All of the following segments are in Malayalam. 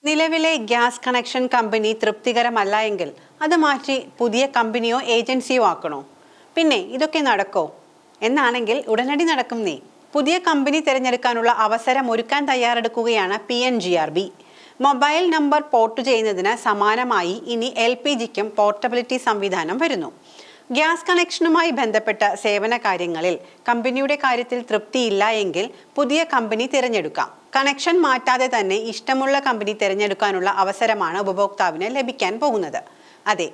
നിലവിലെ ഗ്യാസ് കണക്ഷൻ കമ്പനി തൃപ്തികരമല്ല എങ്കിൽ അത് മാറ്റി പുതിയ കമ്പനിയോ ഏജൻസിയോ ആക്കണോ? പിന്നെ ഇതൊക്കെ നടക്കോ? എന്നാണെങ്കിൽ ഉടനടി നടക്കും. പുതിയ കമ്പനി തിരഞ്ഞെടുക്കാനുള്ള അവസരം ഒരുക്കാൻ തയ്യാറെടുക്കുകയാണ് PNGRB. മൊബൈൽ നമ്പർ പോർട്ട് ചെയ്യുന്നതിന് സമാനമായി ഇനി LPGക്കും പോർട്ടബിലിറ്റി സംവിധാനം വരുന്നു. ഗ്യാസ് കണക്ഷനുമായി ബന്ധപ്പെട്ട സേവന കാര്യങ്ങളിൽ കമ്പനിയുടെ കാര്യത്തിൽ തൃപ്തിയില്ല എങ്കിൽ പുതിയ കമ്പനി തിരഞ്ഞെടുക്കാം. കണക്ഷൻ മാറ്റാതെ തന്നെ ഇഷ്ടമുള്ള കമ്പനി തിരഞ്ഞെടുക്കാനുള്ള അവസരമാണ് ഉപഭോക്താവിന് ലഭിക്കാൻ പോകുന്നത്. അതെ,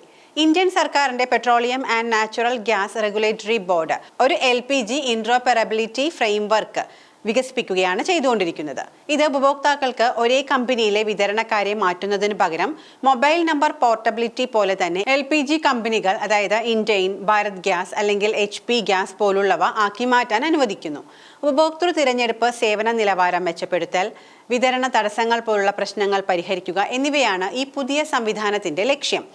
ഇന്ത്യൻ സർക്കാരിന്റെ petroleum and natural gas regulatory board ഒരു LPG ഇന്റർഓപ്പറബിലിറ്റി ഫ്രെയിംവർക്ക് വികസിപ്പിക്കുകയാണ് ചെയ്തുകൊണ്ടിരിക്കുന്നത്. ഇത് ഉപഭോക്താക്കൾക്ക് ഒരേ കമ്പനിയിലെ വിതരണക്കാരെ മാറ്റുന്നതിന് പകരം മൊബൈൽ നമ്പർ പോർട്ടബിലിറ്റി പോലെ തന്നെ LPG കമ്പനികൾ, അതായത് ഇൻഡെയിൻ, ഭാരത് ഗ്യാസ് അല്ലെങ്കിൽ HP ഗ്യാസ് പോലുള്ളവ ആക്കി മാറ്റാൻ അനുവദിക്കുന്നു. ഉപഭോക്തൃ തിരഞ്ഞെടുപ്പ്, സേവന നിലവാരം മെച്ചപ്പെടുത്തൽ, വിതരണ തടസ്സങ്ങൾ പോലുള്ള പ്രശ്നങ്ങൾ പരിഹരിക്കുക എന്നിവയാണ് ഈ പുതിയ സംവിധാനത്തിന്റെ ലക്ഷ്യം.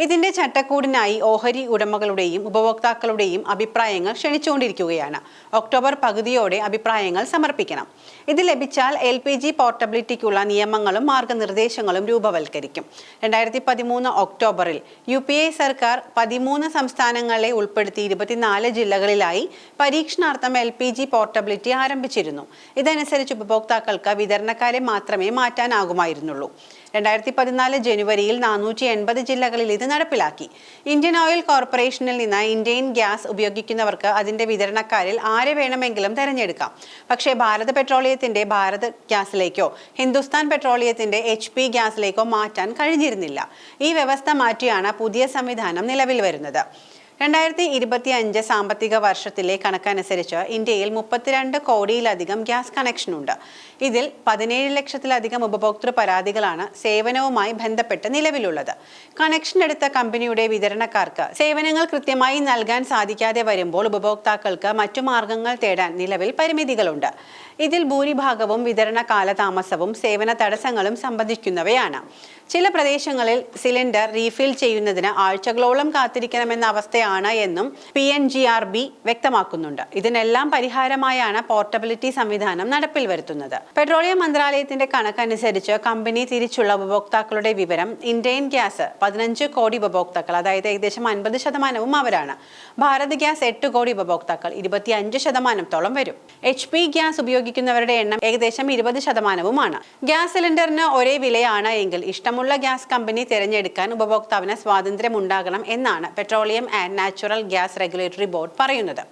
ഇതിന്റെ ചട്ടക്കൂടിനായി ഓഹരി ഉടമകളുടെയും ഉപഭോക്താക്കളുടെയും അഭിപ്രായങ്ങൾ ക്ഷണിച്ചുകൊണ്ടിരിക്കുകയാണ്. ഒക്ടോബർ പകുതിയോടെ അഭിപ്രായങ്ങൾ സമർപ്പിക്കണം. ഇത് ലഭിച്ചാൽ LPG പോർട്ടബിലിറ്റിക്കുള്ള നിയമങ്ങളും മാർഗനിർദ്ദേശങ്ങളും രൂപവൽക്കരിക്കും. 2013 ഒക്ടോബറിൽ UPA സർക്കാർ 13 സംസ്ഥാനങ്ങളെ ഉൾപ്പെടുത്തി 24 ജില്ലകളിലായി പരീക്ഷണാർത്ഥം LPG പോർട്ടബിലിറ്റി ആരംഭിച്ചിരുന്നു. ഇതനുസരിച്ച് ഉപഭോക്താക്കൾക്ക് വിതരണക്കാരെ മാത്രമേ മാറ്റാനാകുമായിരുന്നുള്ളൂ. 2014 ജനുവരിയിൽ 480 ജില്ലകളിൽ ഇത് നടപ്പിലാക്കി. ഇന്ത്യൻ ഓയിൽ കോർപ്പറേഷനിൽ നിന്ന് ഇന്ത്യൻ ഗ്യാസ് ഉപയോഗിക്കുന്നവർക്ക് അതിന്റെ വിതരണക്കാരിൽ ആരെ വേണമെങ്കിലും തിരഞ്ഞെടുക്കാം. പക്ഷേ ഭാരത് പെട്രോളിയത്തിന്റെ ഭാരത് ഗ്യാസിലേക്കോ ഹിന്ദുസ്ഥാൻ പെട്രോളിയത്തിന്റെ HP ഗ്യാസിലേക്കോ മാറ്റാൻ കഴിഞ്ഞിരുന്നില്ല. ഈ വ്യവസ്ഥ മാറ്റിയാണ് പുതിയ സംവിധാനം നിലവിൽ വരുന്നത്. 2025 സാമ്പത്തിക വർഷത്തിലെ കണക്കനുസരിച്ച് ഇന്ത്യയിൽ 32 കോടിയിലധികം ഗ്യാസ് കണക്ഷനുണ്ട്. ഇതിൽ 17 ലക്ഷത്തിലധികം ഉപഭോക്തൃ പരാതികളാണ് സേവനവുമായി ബന്ധപ്പെട്ട് നിലവിലുള്ളത്. കണക്ഷൻ എടുത്ത കമ്പനിയുടെ വിതരണക്കാർക്ക് സേവനങ്ങൾ കൃത്യമായി നൽകാൻ സാധിക്കാതെ വരുമ്പോൾ ഉപഭോക്താക്കൾക്ക് മറ്റു മാർഗങ്ങൾ തേടാൻ നിലവിൽ പരിമിതികളുണ്ട്. ഇതിൽ ഭൂരിഭാഗവും വിതരണ കാലതാമസവും സേവന തടസ്സങ്ങളും സംബന്ധിക്കുന്നവയാണ്. ചില പ്രദേശങ്ങളിൽ സിലിണ്ടർ റീഫിൽ ചെയ്യുന്നതിന് ആഴ്ചകളോളം കാത്തിരിക്കണമെന്ന അവസ്ഥയാണ് എന്നും PNGRB വ്യക്തമാക്കുന്നുണ്ട്. ഇതിനെല്ലാം പരിഹാരമായാണ് പോർട്ടബിലിറ്റി സംവിധാനം നടപ്പിൽ വരുത്തുന്നത്. പെട്രോളിയം മന്ത്രാലയത്തിന്റെ കണക്കനുസരിച്ച് കമ്പനി തിരിച്ചുള്ള ഉപഭോക്താക്കളുടെ വിവരം ഇന്ത്യൻ ഗ്യാസ് 15 കോടി ഉപഭോക്താക്കൾ, അതായത് ഏകദേശം 50% അവരാണ്. ഭാരത് ഗ്യാസ് 8 കോടി ഉപഭോക്താക്കൾ, 25% വരും. HP ഗ്യാസ് ഉപയോഗിക്കുന്നവരുടെ എണ്ണം ഏകദേശം 20%. ഗ്യാസ് സിലിണ്ടറിന് ഒരേ വിലയാണ് എങ്കിൽ ഇഷ്ടമുള്ള ഗ്യാസ് കമ്പനി തിരഞ്ഞെടുക്കാൻ ഉപഭോക്താവിന് സ്വാതന്ത്ര്യമുണ്ടാകണം എന്നാണ് petroleum and natural gas regulatory board പറയുന്നത്.